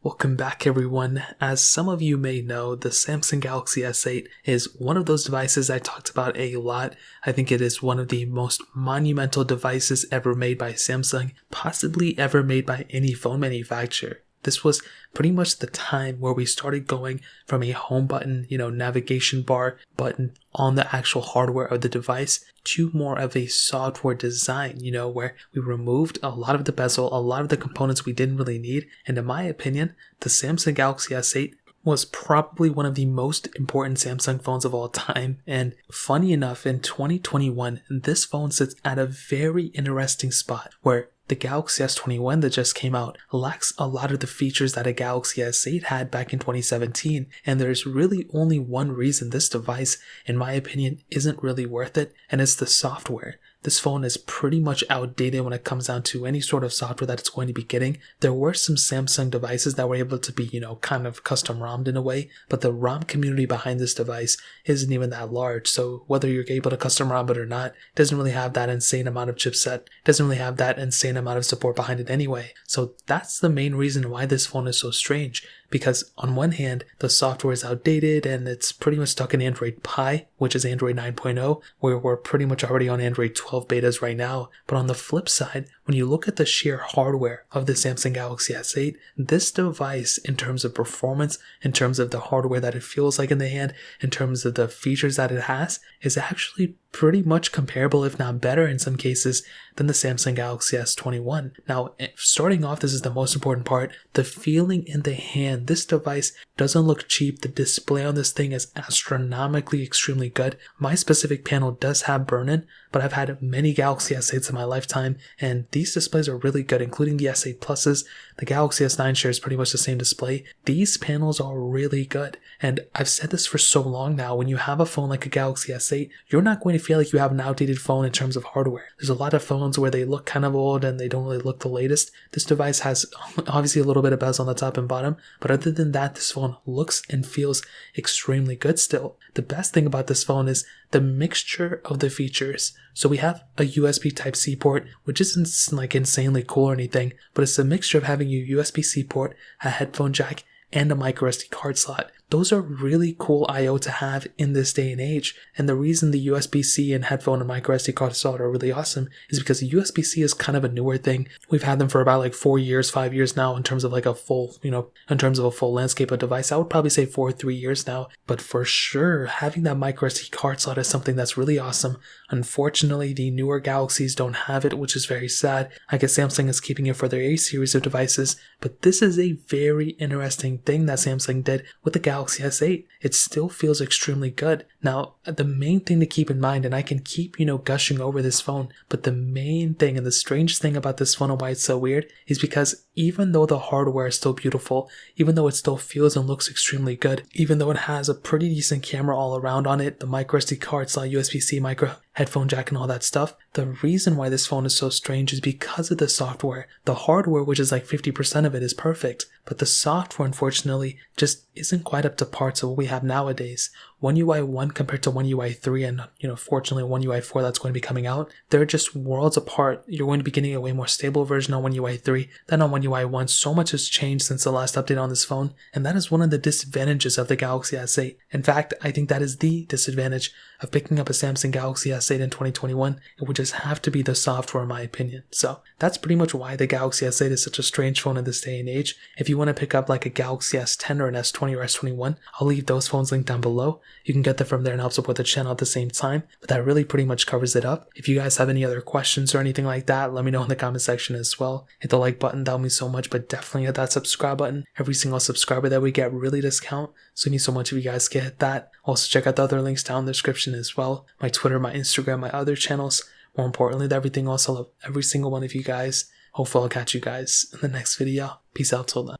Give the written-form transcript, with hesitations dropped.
Welcome back everyone. As some of you may know, the Samsung Galaxy S8 is one of those devices I talked about a lot. I think it is one of the most monumental devices ever made by Samsung, possibly ever made by any phone manufacturer. This was pretty much the time where we started going from a home button, navigation bar button on the actual hardware of the device to more of a software design, where we removed a lot of the bezel, a lot of the components we didn't really need. And in my opinion, the Samsung Galaxy S8 was probably one of the most important Samsung phones of all time. And funny enough, in 2021, this phone sits at a very interesting spot where the Galaxy S21 that just came out lacks a lot of the features that a Galaxy S8 had back in 2017, and there's really only one reason this device, in my opinion, isn't really worth it, and it's the software. This phone is pretty much outdated when it comes down to any sort of software that it's going to be getting. There were some Samsung devices that were able to be, kind of custom ROM'd in a way, but the ROM community behind this device isn't even that large. So whether you're able to custom ROM it or not, it doesn't really have that insane amount of chipset. It doesn't really have that insane amount of support behind it anyway. So that's the main reason why this phone is so strange. Because on one hand, the software is outdated and it's pretty much stuck in Android Pie, which is Android 9.0, where we're pretty much already on Android 12 betas right now. But on the flip side, when you look at the sheer hardware of the Samsung Galaxy S8, this device, in terms of performance, in terms of the hardware that it feels like in the hand, in terms of the features that it has, is actually pretty much comparable, if not better in some cases, than the Samsung Galaxy S21. Now, starting off, this is the most important part, the feeling in the hand. This device doesn't look cheap. The display on this thing is astronomically extremely good. My specific panel does have burn-in, but I've had many Galaxy S8s in my lifetime, and these displays are really good, including the S8 Pluses. The Galaxy S9 shares pretty much the same display. These panels are really good, and I've said this for so long now, when you have a phone like a Galaxy S8, you're not going to feel like you have an outdated phone in terms of hardware. There's a lot of phones where they look kind of old and they don't really look the latest. This device has obviously a little bit of bezel on the top and bottom, but other than that, this phone looks and feels extremely good still. The best thing about this phone is the mixture of the features. So we have a USB Type-C port, which isn't like insanely cool or anything, but it's a mixture of having a USB-C port, a headphone jack, and a microSD card slot. Those are really cool I/O to have in this day and age. And the reason the USB-C and headphone and microSD card slot are really awesome is because the USB-C is kind of a newer thing. We've had them for about like 4 years, 5 years now in terms of like a full, in terms of a full landscape of device. I would probably say 4 or 3 years now. But for sure, having that microSD card slot is something that's really awesome. Unfortunately, the newer Galaxies don't have it, which is very sad. I guess Samsung is keeping it for their A series of devices. But this is a very interesting thing that Samsung did with the Galaxy S8. It still feels extremely good. Now, the main thing to keep in mind, and I can keep, gushing over this phone, but the main thing and the strangest thing about this phone and why it's so weird is because even though the hardware is still beautiful, even though it still feels and looks extremely good, even though it has a pretty decent camera all around on it, the microSD card slot, USB-C, micro headphone jack and all that stuff, the reason why this phone is so strange is because of the software. The hardware, which is like 50% of it, is perfect, but the software, unfortunately, just isn't quite up to par to what we have nowadays. One UI 1 compared to One UI 3 and, fortunately One UI 4 that's going to be coming out, they're just worlds apart. You're going to be getting a way more stable version on One UI 3 than on One UI 1. So much has changed since the last update on this phone, and that is one of the disadvantages of the Galaxy S8. In fact, I think that is the disadvantage of picking up a Samsung Galaxy S8 in 2021. It would just have to be the software, in my opinion. So that's pretty much why the Galaxy S8 is such a strange phone in this day and age. If you want to pick up like a Galaxy S10 or an S20 or S21, I'll leave those phones linked down below. You can get them from there and help support the channel at the same time, but that really pretty much covers it up. If you guys have any other questions or anything like that, let me know in the comment section as well. Hit the like button, that would mean so much, but definitely hit that subscribe button. Every single subscriber that we get really does count, so it means so much if you guys can hit that. Also check out the other links down in the description as well. My Twitter, my Instagram, my other channels. More importantly than everything else, I love every single one of you guys. Hopefully I'll catch you guys in the next video. Peace out till then.